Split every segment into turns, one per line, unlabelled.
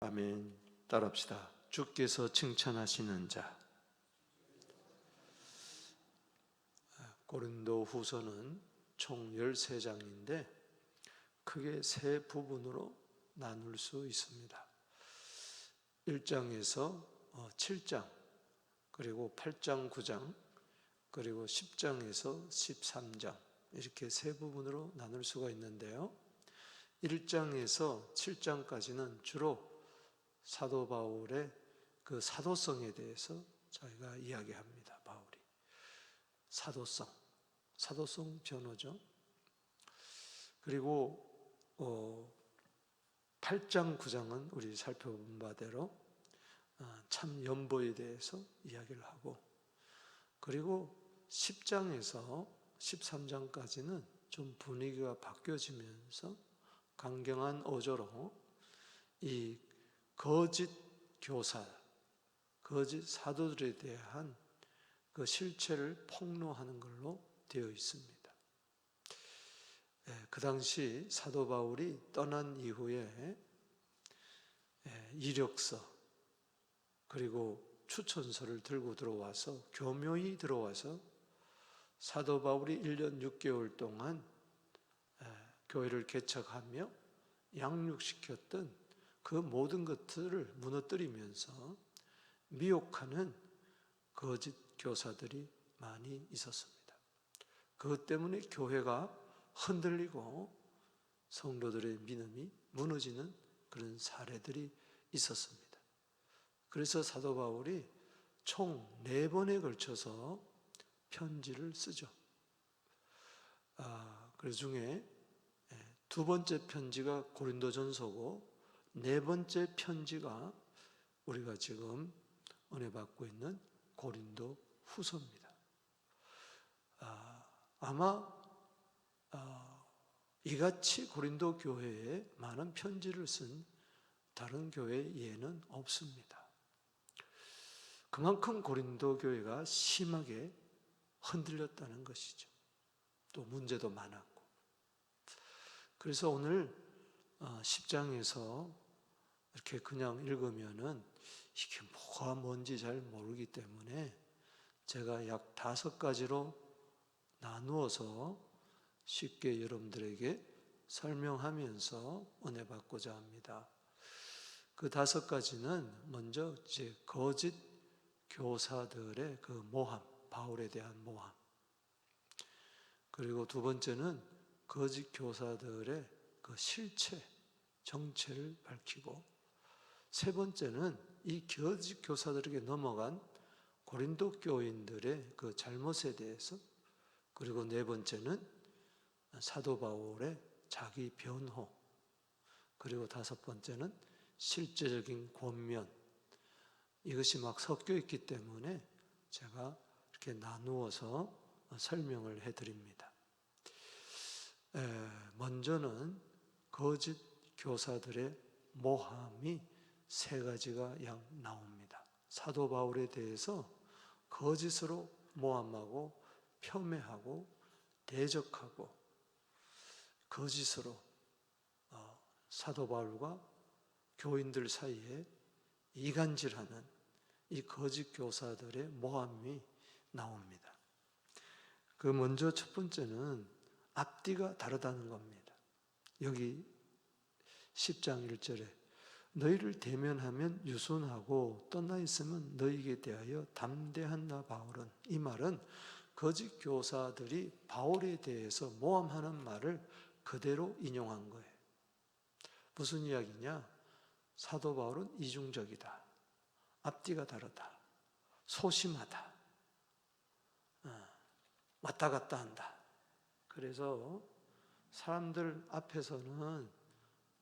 아멘. 따라합시다. 주께서 칭찬하시는 자. 고린도 후서는 총 13장인데 크게 세 부분으로 나눌 수 있습니다. 1장에서 7장, 그리고 8장, 9장, 그리고 10장에서 13장, 이렇게 세 부분으로 나눌 수가 있는데요. 1장에서 7장까지는 주로 사도 바울의 그 사도성에 대해서 저희가 이야기합니다. 바울이 사도성 변호죠. 그리고 8장, 9장은 우리 살펴본 바대로 참 연보에 대해서 이야기를 하고, 그리고 10장에서 13장까지는 좀 분위기가 바뀌어지면서 강경한 어조로 이 거짓 교사, 거짓 사도들에 대한 그 실체를 폭로하는 걸로 되어 있습니다. 그 당시 사도 바울이 떠난 이후에 이력서 그리고 추천서를 들고 들어와서 교묘히 들어와서 사도 바울이 1년 6개월 동안 교회를 개척하며 양육시켰던 그 모든 것들을 무너뜨리면서 미혹하는 거짓 교사들이 많이 있었습니다. 그것 때문에 교회가 흔들리고 성도들의 믿음이 무너지는 그런 사례들이 있었습니다. 그래서 사도 바울이 총 4번에 걸쳐서 편지를 쓰죠. 그 중에 2번째 편지가 고린도전서고 4번째 편지가 우리가 지금 은혜 받고 있는 고린도 후서입니다. 아마 이같이 고린도 교회에 많은 편지를 쓴 다른 교회 예는 없습니다. 그만큼 고린도 교회가 심하게 흔들렸다는 것이죠. 또 문제도 많았고. 그래서 오늘 10장에서 이렇게 그냥 읽으면은 이게 뭐가 뭔지 잘 모르기 때문에 제가 약 5가지로 나누어서 쉽게 여러분들에게 설명하면서 은혜 받고자 합니다. 그 5가지는 먼저 이제 거짓 교사들의 그 모함, 바울에 대한 모함. 그리고 2번째는 거짓 교사들의 그 실체, 정체를 밝히고, 3번째는 이 거짓 교사들에게 넘어간 고린도 교인들의 그 잘못에 대해서, 그리고 4번째는 사도 바울의 자기 변호, 그리고 5번째는 실제적인 권면. 이것이 막 섞여 있기 때문에 제가 이렇게 나누어서 설명을 해드립니다. 먼저는 거짓 교사들의 모함이 3가지가 약 나옵니다. 사도 바울에 대해서 거짓으로 모함하고 폄훼하고 대적하고 거짓으로 사도 바울과 교인들 사이에 이간질하는 이 거짓 교사들의 모함이 나옵니다. 그 먼저 첫 번째는 앞뒤가 다르다는 겁니다. 여기 10장 1절에 너희를 대면하면 유순하고 떠나 있으면 너희에게 대하여 담대한 나 바울은, 이 말은 거짓 교사들이 바울에 대해서 모함하는 말을 그대로 인용한 거예요. 무슨 이야기냐? 사도 바울은 이중적이다, 앞뒤가 다르다, 소심하다, 왔다 갔다 한다. 그래서 사람들 앞에서는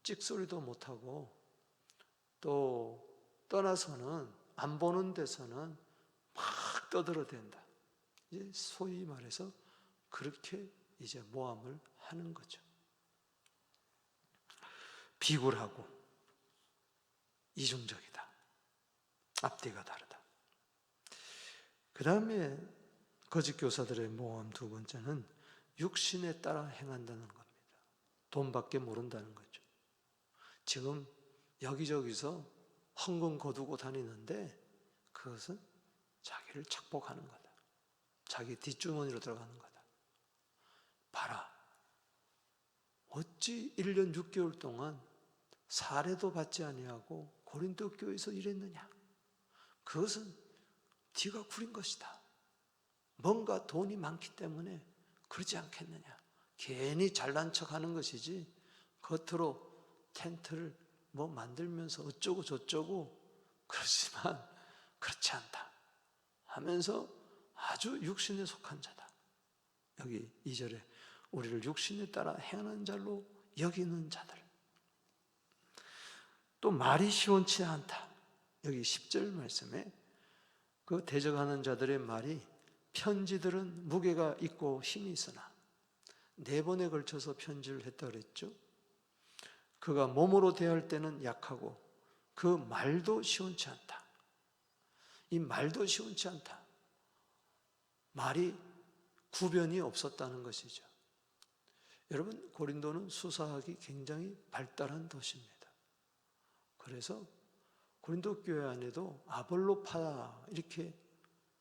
찍소리도 못하고 또 떠나서는 안 보는 데서는 막 떠들어댄다. 이제 소위 말해서 그렇게 이제 모함을 하는 거죠. 비굴하고 이중적이다, 앞뒤가 다르다. 그 다음에 거짓 교사들의 모함 2번째는 육신에 따라 행한다는 겁니다. 돈밖에 모른다는 거죠. 지금 여기저기서 헌금 거두고 다니는데 그것은 자기를 착복하는 거다. 자기 뒷주머니로 들어가는 거다. 봐라. 어찌 1년 6개월 동안 사례도 받지 아니하고 고린도 교회에서 일했느냐? 그것은 네가 구린 것이다. 뭔가 돈이 많기 때문에 그러지 않겠느냐? 괜히 잘난 척하는 것이지 겉으로 텐트를 뭐 만들면서 어쩌고 저쩌고 그러지만 그렇지 않다 하면서 아주 육신에 속한 자다. 여기 2절에 우리를 육신에 따라 행하는 자로 여기는 자들. 또 말이 시원치 않다. 여기 10절 말씀에 그 대적하는 자들의 말이 편지들은 무게가 있고 힘이 있으나 4번에 걸쳐서 편지를 했다 그랬죠. 그가 몸으로 대할 때는 약하고 그 말도 시원치 않다. 이 말도 시원치 않다. 말이 구변이 없었다는 것이죠. 여러분, 고린도는 수사학이 굉장히 발달한 도시입니다. 그래서 고린도 교회 안에도 아볼로파 이렇게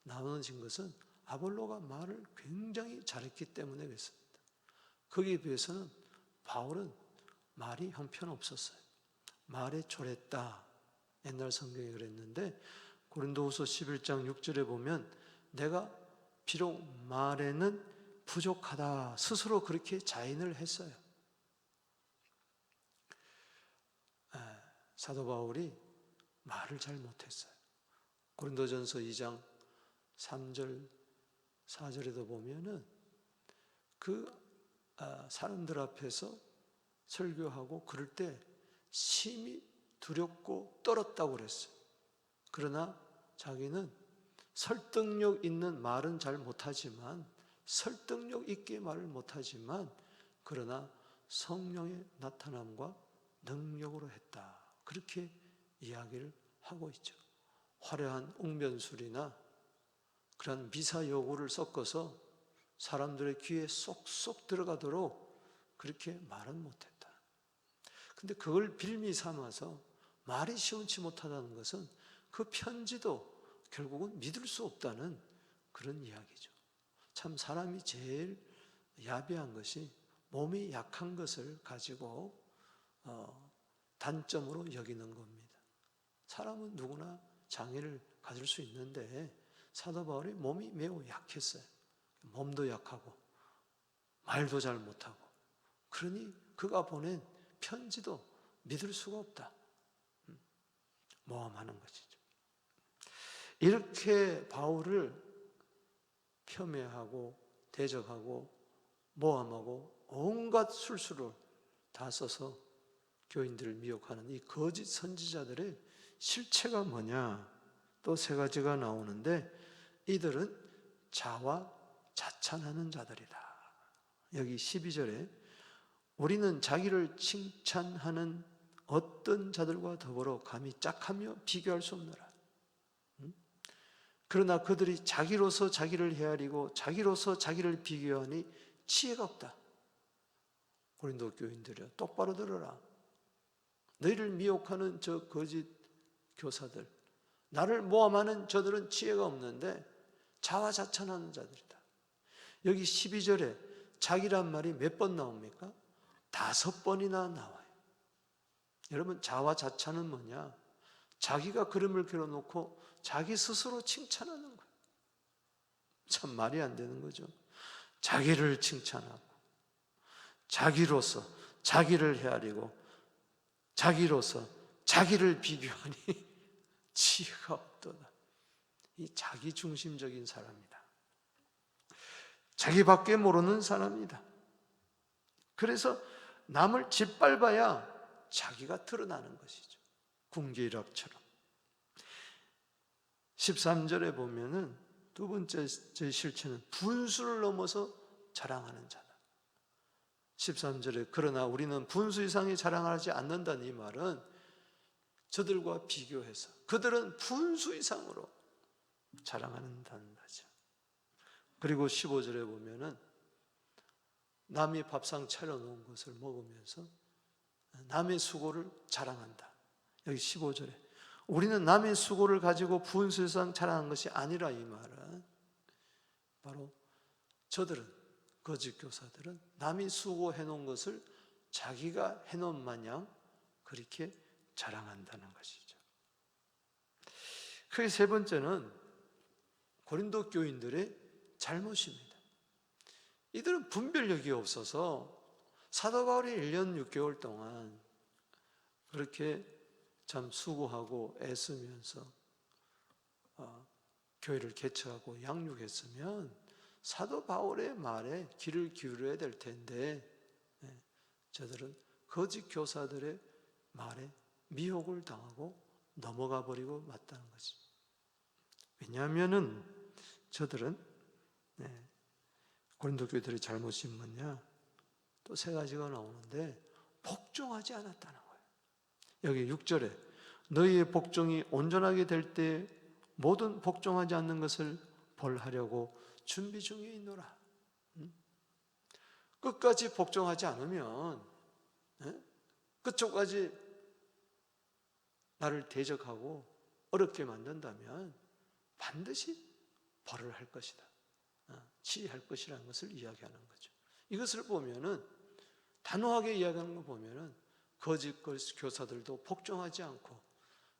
나눠진 것은 아볼로가 말을 굉장히 잘했기 때문에 그렇습니다. 거기에 비해서는 바울은 말이 형편없었어요. 말에 졸했다. 옛날 성경에 그랬는데 고린도후서 11장 6절에 보면 내가 비록 말에는 부족하다 스스로 그렇게 자인을 했어요. 사도 바울이 말을 잘 못했어요. 고린도전서 2장 3절 4절에도 보면은 그 사람들 앞에서 설교하고 그럴 때 심히 두렵고 떨었다고 그랬어요. 그러나 자기는 설득력 있는 말은 잘 못하지만 설득력 있게 말을 못하지만 그러나 성령의 나타남과 능력으로 했다. 그렇게 이야기를 하고 있죠. 화려한 웅변술이나 그런 미사여구를 섞어서 사람들의 귀에 쏙쏙 들어가도록 그렇게 말은 못했다. 근데 그걸 빌미 삼아서 말이 시원치 못하다는 것은 그 편지도 결국은 믿을 수 없다는 그런 이야기죠. 참 사람이 제일 야비한 것이 몸이 약한 것을 가지고 단점으로 여기는 겁니다. 사람은 누구나 장애를 가질 수 있는데 사도 바울이 몸이 매우 약했어요. 몸도 약하고 말도 잘 못하고 그러니 그가 보낸 편지도 믿을 수가 없다. 모함하는 것이죠. 이렇게 바울을 폄훼하고 대적하고 모함하고 온갖 술수를 다 써서 교인들을 미혹하는 이 거짓 선지자들의 실체가 뭐냐? 또 3가지가 나오는데 이들은 자와 자찬하는 자들이다. 여기 12절에 우리는 자기를 칭찬하는 어떤 자들과 더불어 감히 짝하며 비교할 수 없노라. 그러나 그들이 자기로서 자기를 헤아리고 자기로서 자기를 비교하니 지혜가 없다. 고린도 교인들이여 똑바로 들어라. 너희를 미혹하는 저 거짓 교사들, 나를 모함하는 저들은 지혜가 없는데 자화자찬하는 자들이다. 여기 12절에 자기란 말이 몇 번 나옵니까? 5번이나 나와요. 여러분, 자화자찬은 뭐냐? 자기가 그림을 그려놓고 자기 스스로 칭찬하는 거예요. 참 말이 안 되는 거죠. 자기를 칭찬하고 자기로서 자기를 헤아리고 자기로서 자기를 비교하니 지혜가 없도다. 이 자기중심적인 사람이다. 자기밖에 모르는 사람이다. 그래서 남을 짓밟아야 자기가 드러나는 것이죠. 궁계일학처럼. 13절에 보면은 두 번째 제 실체는 분수를 넘어서 자랑하는 자다. 13절에 그러나 우리는 분수 이상의 자랑하지 않는다는 이 말은 저들과 비교해서 그들은 분수 이상으로 자랑한다는 거죠. 그리고 15절에 보면은 남이 밥상 차려놓은 것을 먹으면서 남의 수고를 자랑한다. 여기 15절에 우리는 남의 수고를 가지고 분수상 자랑한 것이 아니라, 이 말은 바로 저들은, 거짓 교사들은 남이 수고해 놓은 것을 자기가 해놓은 마냥 그렇게 자랑한다는 것이죠. 그 세 번째는 고린도 교인들의 잘못입니다. 이들은 분별력이 없어서 사도 바울이 1년 6개월 동안 그렇게 참 수고하고 애쓰면서 교회를 개척하고 양육했으면 사도 바울의 말에 귀를 기울여야 될 텐데, 저들은 거짓 교사들의 말에 미혹을 당하고 넘어가 버리고 맞다는 거지. 왜냐하면은 저들은 고린도 교회들의 잘못이 뭐냐? 또 세 가지가 나오는데 복종하지 않았다는 거예요. 여기 6절에 너희의 복종이 온전하게 될 때 모든 복종하지 않는 것을 벌하려고 준비 중에 있노라. 끝까지 복종하지 않으면, 끝쪽까지 나를 대적하고 어렵게 만든다면 반드시 벌을 할 것이다, 치할 것이라는 것을 이야기하는 거죠. 이것을 보면은, 단호하게 이야기하는 거 보면은 거짓 교사들도 복종하지 않고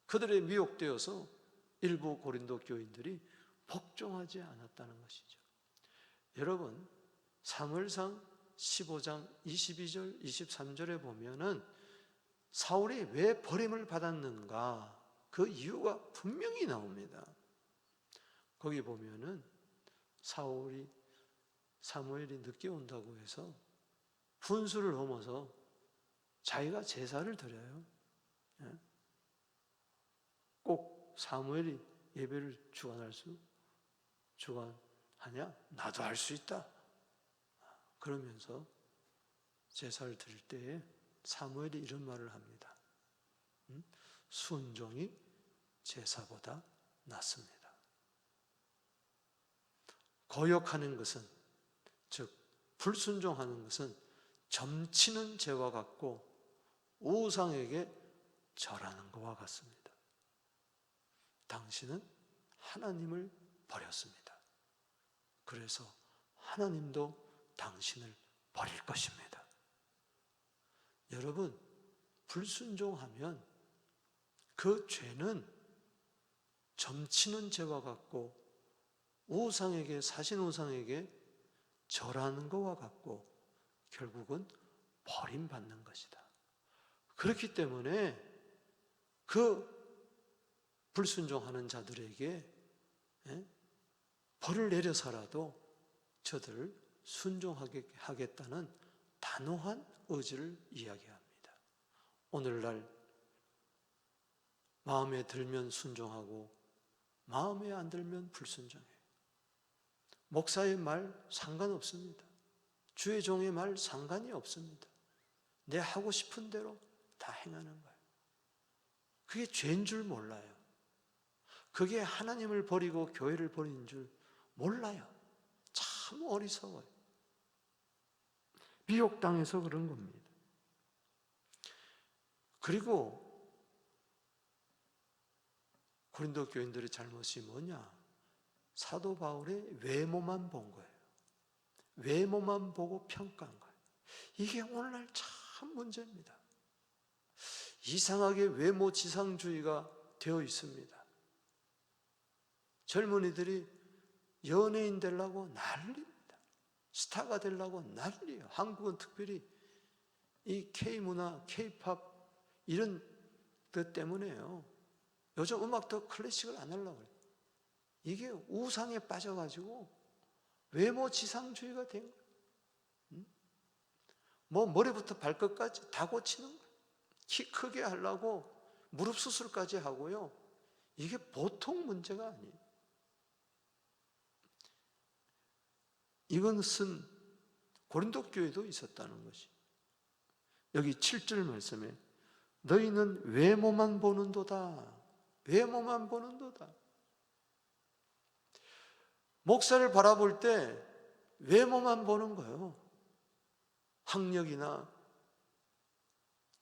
그들의 미혹되어서 일부 고린도 교인들이 복종하지 않았다는 것이죠. 여러분, 사무엘상 15장 22절 23절에 보면은 사울이 왜 버림을 받았는가, 그 이유가 분명히 나옵니다. 거기 보면은 사무엘이 늦게 온다고 해서 분수를 넘어서 자기가 제사를 드려요. 꼭 사무엘이 예배를 주관하냐? 나도 할 수 있다. 그러면서 제사를 드릴 때에 사무엘이 이런 말을 합니다. 순종이 제사보다 낫습니다. 거역하는 것은, 즉 불순종하는 것은 점치는 죄와 같고 우상에게 절하는 것과 같습니다. 당신은 하나님을 버렸습니다. 그래서 하나님도 당신을 버릴 것입니다. 여러분, 불순종하면 그 죄는 점치는 죄와 같고 우상에게, 사신 우상에게 절하는 것과 같고 결국은 버림받는 것이다. 그렇기 때문에 그 불순종하는 자들에게 벌을 내려서라도 저들을 순종하게 하겠다는 단호한 의지를 이야기합니다. 오늘날 마음에 들면 순종하고 마음에 안 들면 불순종해요. 목사의 말 상관없습니다. 주의 종의 말 상관이 없습니다. 내 하고 싶은 대로 다 행하는 거예요. 그게 죄인 줄 몰라요. 그게 하나님을 버리고 교회를 버린 줄 몰라요. 참 어리석어요. 미혹당해서 그런 겁니다. 그리고 고린도 교인들의 잘못이 뭐냐? 사도 바울의 외모만 본 거예요. 외모만 보고 평가한 거예요. 이게 오늘날 참 문제입니다. 이상하게 외모 지상주의가 되어 있습니다. 젊은이들이 연예인 되려고 난리입니다. 스타가 되려고 난리예요. 한국은 특별히 이 K문화, K팝 이런 것 때문에요. 요즘 음악도 클래식을 안 하려고 그래요. 이게 우상에 빠져가지고 외모 지상주의가 된 거예요. 뭐 머리부터 발끝까지 다 고치는 거예요. 키 크게 하려고 무릎 수술까지 하고요. 이게 보통 문제가 아니에요. 이것은 고린도 교회도 있었다는 것이. 여기 7절 말씀에 너희는 외모만 보는도다. 외모만 보는도다. 목사를 바라볼 때 외모만 보는 거예요. 학력이나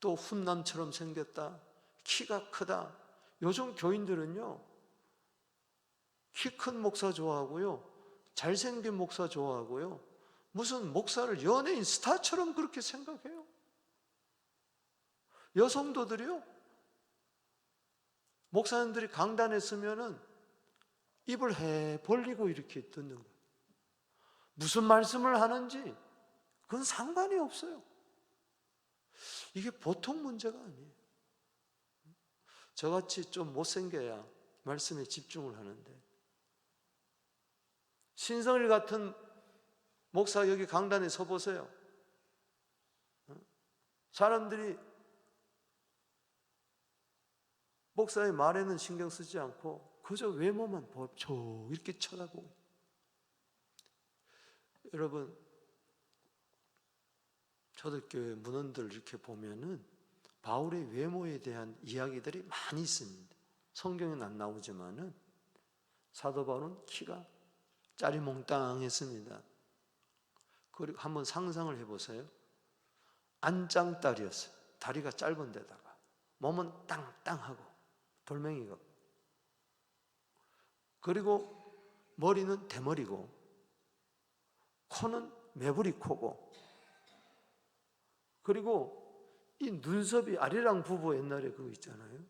또 훈남처럼 생겼다, 키가 크다. 요즘 교인들은요, 키 큰 목사 좋아하고요, 잘생긴 목사 좋아하고요, 무슨 목사를 연예인 스타처럼 그렇게 생각해요. 여성도들이요, 목사님들이 강단에 서면은 입을 해 벌리고 이렇게 듣는 거예요. 무슨 말씀을 하는지 그건 상관이 없어요. 이게 보통 문제가 아니에요. 저같이 좀 못생겨야 말씀에 집중을 하는데, 신성일 같은 목사 여기 강단에 서 보세요. 사람들이 목사의 말에는 신경 쓰지 않고 그저 외모만 저 이렇게 쳐다보고. 여러분, 초대교회 문헌들 이렇게 보면은 바울의 외모에 대한 이야기들이 많이 있습니다. 성경에는 안 나오지만은 사도 바울은 키가 짜리몽땅했습니다. 그리고 한번 상상을 해보세요. 안짱딸이었어요. 다리가 짧은 데다가 몸은 땅땅하고 돌멩이고, 그리고 머리는 대머리고 코는 매부리 코고, 그리고 이 눈썹이 아리랑 부부 옛날에 그거 있잖아요.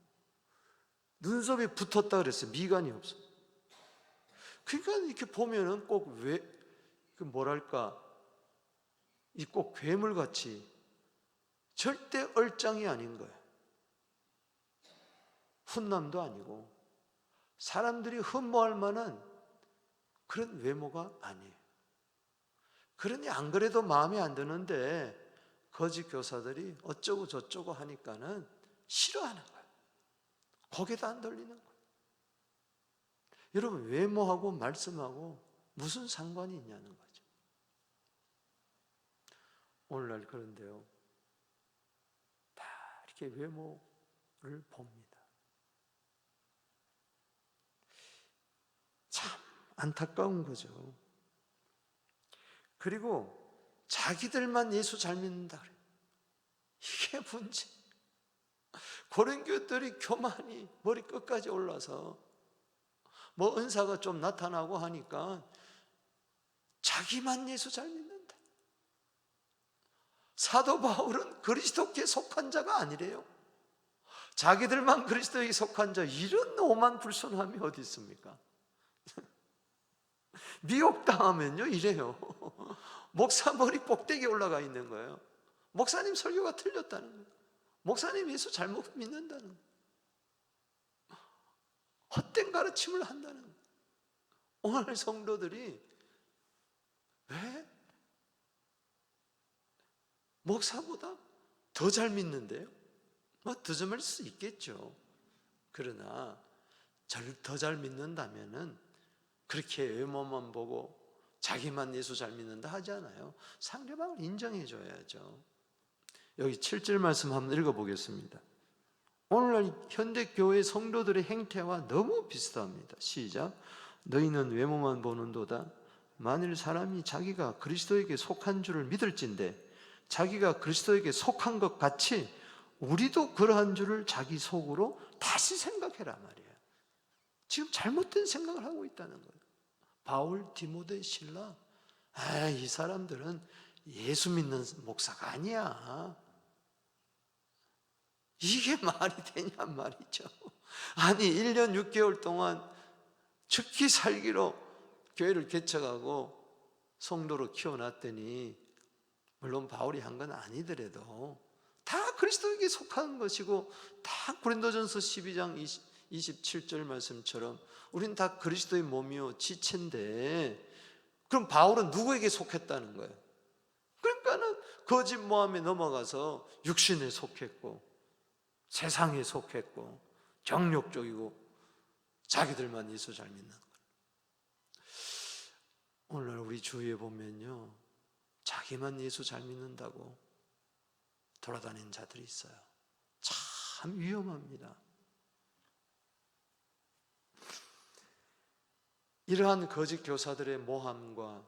눈썹이 붙었다 그랬어요. 미간이 없어. 그러니까 이렇게 보면은 꼭 뭐랄까, 이 꼭 괴물같이 절대 얼짱이 아닌 거예요. 훈남도 아니고 사람들이 흠모할 만한 그런 외모가 아니에요. 그러니 안 그래도 마음에 안 드는데 거짓 교사들이 어쩌고 저쩌고 하니까는 싫어하는 거예요. 고개도 안 돌리는 거예요. 여러분, 외모하고 말씀하고 무슨 상관이 있냐는 거죠. 오늘날 그런데요, 다 이렇게 외모를 봅니다. 참 안타까운 거죠. 그리고 자기들만 예수 잘 믿는다 그래요. 이게 문제. 고린교들이 교만이 머리 끝까지 올라서 뭐 은사가 좀 나타나고 하니까 자기만 예수 잘 믿는다. 사도 바울은 그리스도께 속한 자가 아니래요. 자기들만 그리스도에게 속한 자, 이런 오만 불손함이 어디 있습니까? 미혹당하면요 이래요. 목사 머리 꼭대기에 올라가 있는 거예요. 목사님 설교가 틀렸다는 거예요. 목사님 예수 잘못 믿는다는 거예요. 헛된 가르침을 한다는 거예요. 오늘 성도들이 왜 목사보다 더 잘 믿는데요? 뭐 더 잘 믿을 수 있겠죠. 그러나 더 잘 믿는다면은 그렇게 외모만 보고 자기만 예수 잘 믿는다 하지 않아요. 상대방을 인정해 줘야죠. 여기 7절 말씀 한번 읽어보겠습니다. 오늘날 현대교회 성도들의 행태와 너무 비슷합니다. 시작. 너희는 외모만 보는도다. 만일 사람이 자기가 그리스도에게 속한 줄을 믿을진대 자기가 그리스도에게 속한 것 같이 우리도 그러한 줄을 자기 속으로 다시 생각해라 말이에요. 지금 잘못된 생각을 하고 있다는 거예요. 바울, 디모데, 실라, 이 사람들은 예수 믿는 목사가 아니야. 이게 말이 되냔 말이죠. 아니 1년 6개월 동안 죽기 살기로 교회를 개척하고 성도로 키워놨더니, 물론 바울이 한 건 아니더라도 다 그리스도에게 속한 것이고, 다 고린도전서 12장 27절 말씀처럼 우린 다 그리스도의 몸이요 지체인데, 그럼 바울은 누구에게 속했다는 거예요? 그러니까는 거짓 모함에 넘어가서 육신에 속했고 세상에 속했고 정욕적이고 자기들만 예수 잘 믿는 거예요. 오늘 우리 주위에 보면요, 자기만 예수 잘 믿는다고 돌아다니는 자들이 있어요. 참 위험합니다. 이러한 거짓 교사들의 모함과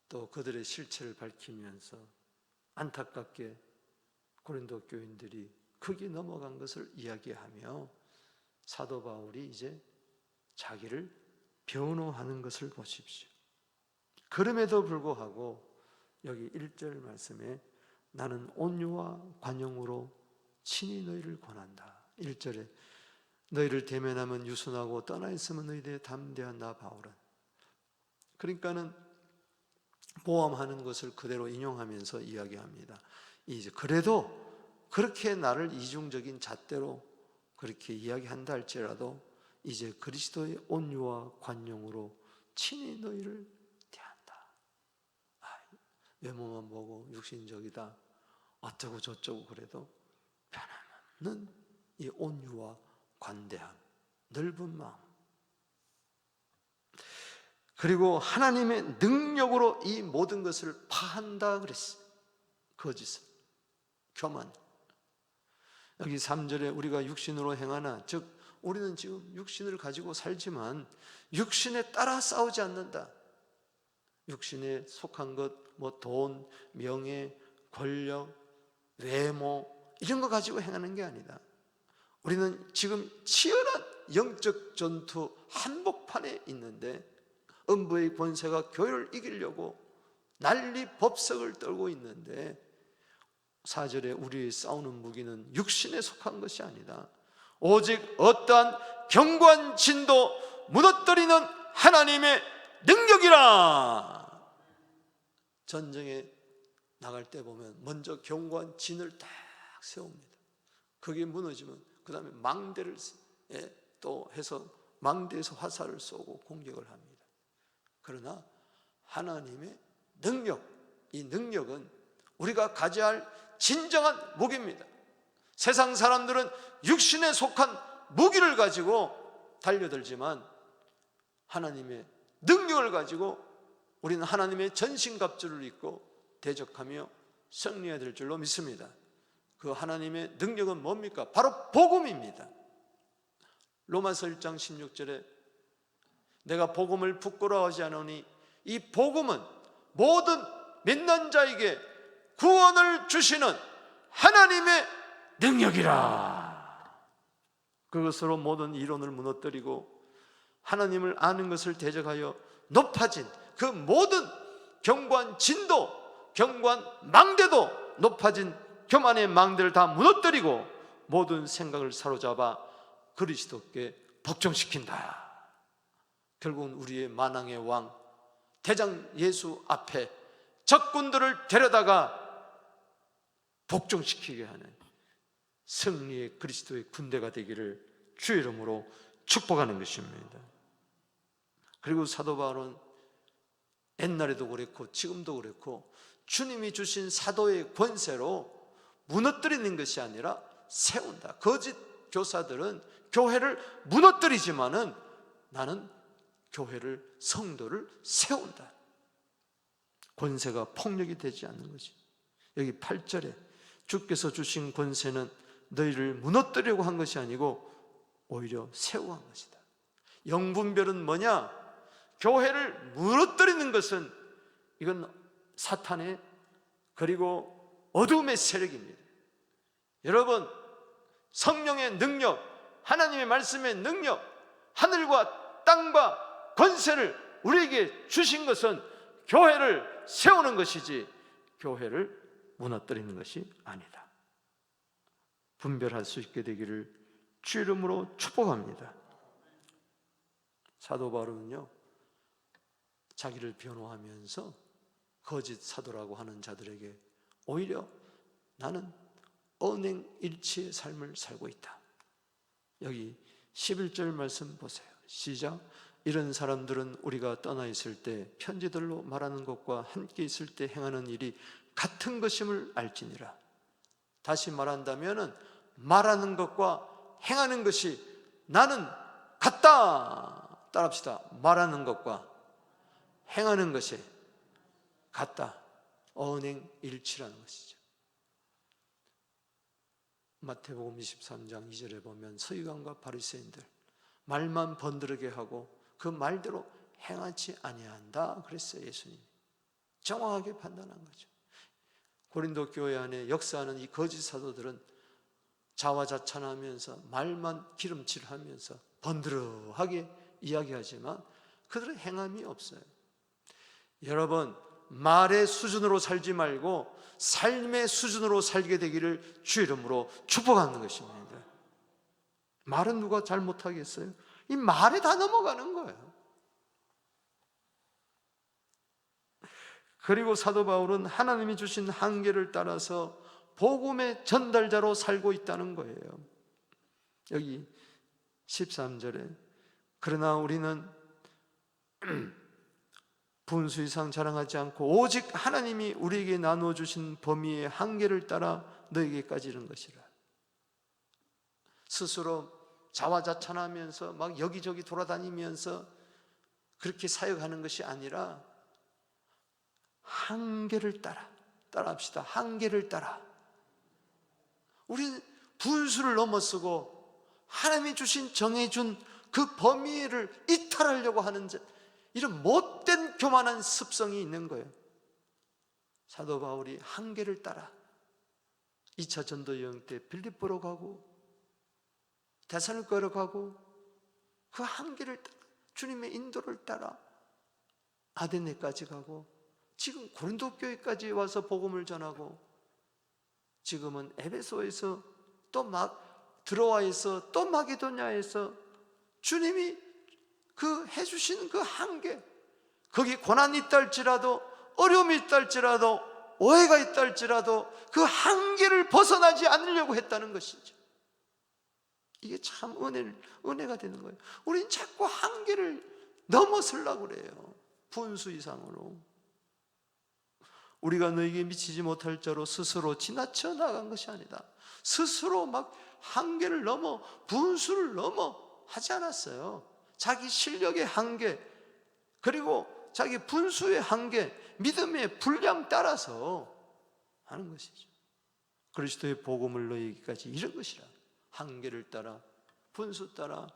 또 그들의 실체를 밝히면서 안타깝게 고린도 교인들이 거기 넘어간 것을 이야기하며 사도 바울이 이제 자기를 변호하는 것을 보십시오. 그럼에도 불구하고 여기 1절 말씀에 나는 온유와 관용으로 친히 너희를 권한다. 1절에 너희를 대면하면 유순하고 떠나 있으면 너희들의 담대한 나 바울은, 그러니까는 모함하는 것을 그대로 인용하면서 이야기합니다. 이제 그래도 그렇게 나를 이중적인 잣대로 그렇게 이야기한다 할지라도 이제 그리스도의 온유와 관용으로 친히 너희를 대한다. 외모만 보고 육신적이다 어쩌고 저쩌고 그래도 변함없는 이 온유와 관대함, 넓은 마음, 그리고 하나님의 능력으로 이 모든 것을 파한다 그랬어요. 거짓을, 교만. 여기 3절에 우리가 육신으로 행하나, 즉 우리는 지금 육신을 가지고 살지만 육신에 따라 싸우지 않는다. 육신에 속한 것, 뭐 돈, 명예, 권력, 외모 이런 거 가지고 행하는 게 아니다. 우리는 지금 치열한 영적 전투 한복판에 있는데 음부의 권세가 교회를 이기려고 난리 법석을 떨고 있는데 4절에 우리의 싸우는 무기는 육신에 속한 것이 아니다. 오직 어떠한 견고한 진도 무너뜨리는 하나님의 능력이라. 전쟁에 나갈 때 보면 먼저 견고한 진을 딱 세웁니다. 그게 무너지면 그 다음에 망대를 또 해서 망대에서 화살을 쏘고 공격을 합니다. 그러나 하나님의 능력, 이 능력은 우리가 가져야 할 진정한 무기입니다. 세상 사람들은 육신에 속한 무기를 가지고 달려들지만 하나님의 능력을 가지고 우리는 하나님의 전신갑주를 입고 대적하며 승리해야 될 줄로 믿습니다. 그 하나님의 능력은 뭡니까? 바로 복음입니다. 로마서 1장 16절에 내가 복음을 부끄러워하지 않으니 이 복음은 모든 믿는 자에게 구원을 주시는 하나님의 능력이라. 그것으로 모든 이론을 무너뜨리고 하나님을 아는 것을 대적하여 높아진 그 모든 견고한 진도, 견고한 망대도 높아진 교만의 망대를 다 무너뜨리고 모든 생각을 사로잡아 그리스도께 복종시킨다. 결국은 우리의 만왕의 왕 대장 예수 앞에 적군들을 데려다가 복종시키게 하는 승리의 그리스도의 군대가 되기를 주의 이름으로 축복하는 것입니다. 그리고 사도 바울은 옛날에도 그랬고 지금도 그랬고 주님이 주신 사도의 권세로 무너뜨리는 것이 아니라 세운다. 거짓 교사들은 교회를 무너뜨리지만은 나는 교회를, 성도를 세운다. 권세가 폭력이 되지 않는 것이. 여기 8절에 주께서 주신 권세는 너희를 무너뜨리려고 한 것이 아니고 오히려 세우고 한 것이다. 영분별은 뭐냐? 교회를 무너뜨리는 것은 이건 사탄의 그리고 어둠의 세력입니다. 여러분, 성령의 능력, 하나님의 말씀의 능력, 하늘과 땅과 권세를 우리에게 주신 것은 교회를 세우는 것이지 교회를 무너뜨리는 것이 아니다. 분별할 수 있게 되기를 주 이름으로 축복합니다. 사도 바울은요, 자기를 변호하면서 거짓 사도라고 하는 자들에게 오히려 나는 언행일치의 삶을 살고 있다. 여기 11절 말씀 보세요. 시작. 이런 사람들은 우리가 떠나 있을 때 편지들로 말하는 것과 함께 있을 때 행하는 일이 같은 것임을 알지니라. 다시 말한다면 말하는 것과 행하는 것이 나는 같다. 따라합시다. 말하는 것과 행하는 것이 같다. 언행일치라는 것이죠. 마태복음 23장 2절에 보면 서기관과 바리새인들 말만 번드르게 하고 그 말대로 행하지 아니한다 그랬어요. 예수님이 정확하게 판단한 거죠. 고린도 교회 안에 역사하는 이 거짓 사도들은 자화자찬하면서 말만 기름칠하면서 번드러하게 이야기하지만 그들의 행함이 없어요. 여러분, 말의 수준으로 살지 말고 삶의 수준으로 살게 되기를 주 이름으로 축복하는 것입니다. 말은 누가 잘 못하겠어요? 이 말에 다 넘어가는 거예요. 그리고 사도 바울은 하나님이 주신 한계를 따라서 복음의 전달자로 살고 있다는 거예요. 여기 13절에 그러나 우리는 분수 이상 자랑하지 않고 오직 하나님이 우리에게 나누어 주신 범위의 한계를 따라 너에게까지 이른 것이라. 스스로 자화자찬하면서 막 여기저기 돌아다니면서 그렇게 사역하는 것이 아니라 한계를 따라합시다. 한계를 따라. 우리는 분수를 넘어서고 하나님이 주신 정해준 그 범위를 이탈하려고 하는 이런 못된 교만한 습성이 있는 거예요. 사도 바울이 한계를 따라 2차 전도 여행 때 빌립보로 가고 데살로니가로 가고 그 한계를 따라 주님의 인도를 따라 아데네까지 가고 지금 고린도 교회까지 와서 복음을 전하고 지금은 에베소에서 또 막 드로아에서 또 마게도냐에서 주님이 그 해주신 그 한계, 거기 고난이 있다 할지라도 어려움이 있다 할지라도 오해가 있다 할지라도 그 한계를 벗어나지 않으려고 했다는 것이죠. 이게 참 은혜가 되는 거예요. 우린 자꾸 한계를 넘어서려고 그래요. 분수 이상으로. 우리가 너에게 미치지 못할 자로 스스로 지나쳐 나간 것이 아니다. 스스로 막 한계를 넘어 분수를 넘어 하지 않았어요. 자기 실력의 한계, 그리고 자기 분수의 한계, 믿음의 분량 따라서 하는 것이죠. 그리스도의 복음을 너희에게까지 이른 것이라. 한계를 따라, 분수 따라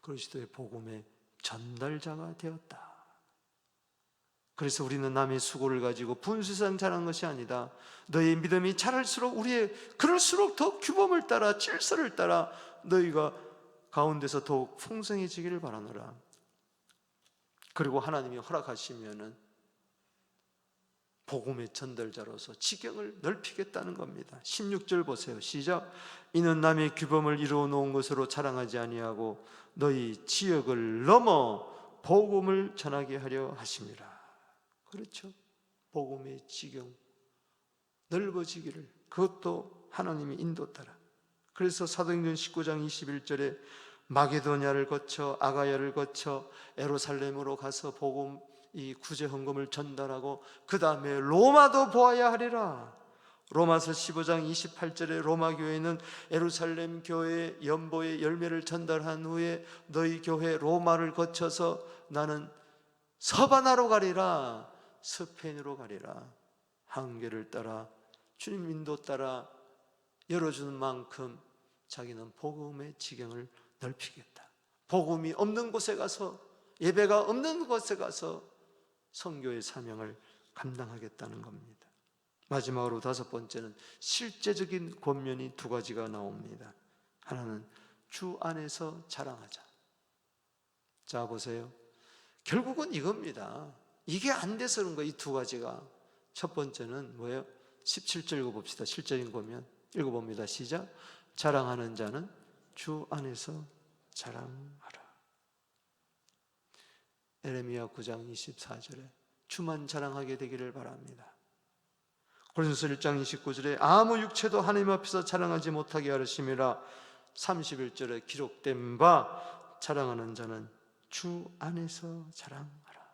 그리스도의 복음의 전달자가 되었다. 그래서 우리는 남의 수고를 가지고 분수상 자란 것이 아니다. 너희 믿음이 자랄수록 그럴수록 더 규범을 따라 질서를 따라 너희가 가운데서 더욱 풍성해지기를 바라노라. 그리고 하나님이 허락하시면은 복음의 전달자로서 지경을 넓히겠다는 겁니다. 16절 보세요. 시작. 이는 남의 규범을 이루어 놓은 것으로 자랑하지 아니하고 너희 지역을 넘어 복음을 전하게 하려 하심이라. 그렇죠. 복음의 지경 넓어지기를, 그것도 하나님의 인도 따라. 그래서 사도행전 19장 21절에 마게도냐를 거쳐 아가야를 거쳐 예루살렘으로 가서 복음 이 구제 헌금을 전달하고 그 다음에 로마도 보아야 하리라. 로마서 15장 28절에 로마 교회는 예루살렘 교회의 연보의 열매를 전달한 후에 너희 교회 로마를 거쳐서 나는 서바나로 가리라, 스페인으로 가리라. 한계를 따라 주님 인도 따라 열어주는 만큼 자기는 복음의 지경을 넓히겠다. 복음이 없는 곳에 가서, 예배가 없는 곳에 가서 선교의 사명을 감당하겠다는 겁니다. 마지막으로 5번째는 실제적인 권면이 2가지가 나옵니다. 하나는 주 안에서 자랑하자. 자 보세요. 결국은 이겁니다. 이게 안 돼서 그런 거예요. 이 2가지가. 첫 번째는 뭐예요? 17절 읽어봅시다. 실제적인 권면 읽어봅니다. 시작. 자랑하는 자는 주 안에서 자랑하라. 에레미야 9장 24절에 주만 자랑하게 되기를 바랍니다. 고린도서 1장 29절에 아무 육체도 하나님 앞에서 자랑하지 못하게 하심이라. 31절에 기록된 바 자랑하는 자는 주 안에서 자랑하라.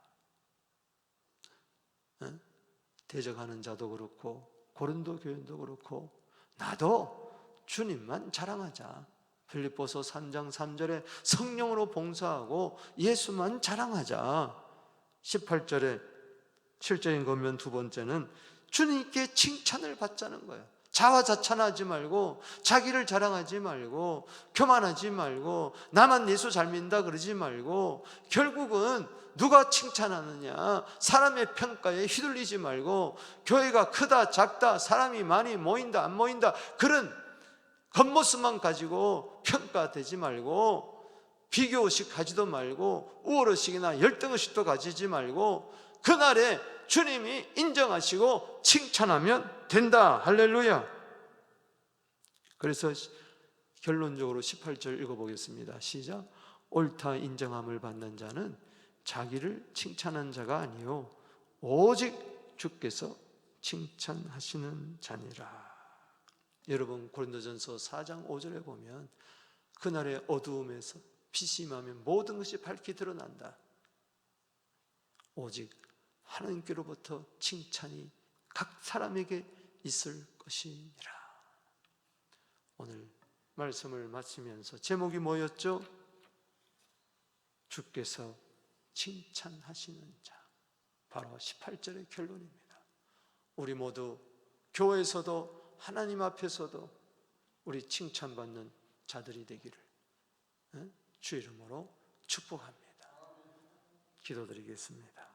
대적하는 자도 그렇고 고린도 교인도 그렇고 나도 주님만 자랑하자. 빌립보서 3장 3절에 성령으로 봉사하고 예수만 자랑하자. 18절에 실제인 권면 2번째는 주님께 칭찬을 받자는 거예요. 자화자찬하지 말고, 자기를 자랑하지 말고, 교만하지 말고, 나만 예수 잘 믿는다 그러지 말고, 결국은 누가 칭찬하느냐, 사람의 평가에 휘둘리지 말고, 교회가 크다 작다, 사람이 많이 모인다 안 모인다, 그런 겉모습만 가지고 평가되지 말고, 비교의식 가지도 말고, 우월의식이나 열등의식도 가지지 말고, 그날에 주님이 인정하시고 칭찬하면 된다. 할렐루야. 그래서 결론적으로 18절 읽어보겠습니다. 시작. 옳다 인정함을 받는 자는 자기를 칭찬한 자가 아니요 오직 주께서 칭찬하시는 자니라. 여러분, 고린도전서 4장 5절에 보면 그날의 어두움에서 빛이 임하면 모든 것이 밝게 드러난다. 오직 하나님께로부터 칭찬이 각 사람에게 있을 것이니라. 오늘 말씀을 마치면서 제목이 뭐였죠? 주께서 칭찬하시는 자. 바로 18절의 결론입니다. 우리 모두 교회에서도 하나님 앞에서도 우리 칭찬받는 자들이 되기를 주 이름으로 축복합니다. 기도드리겠습니다.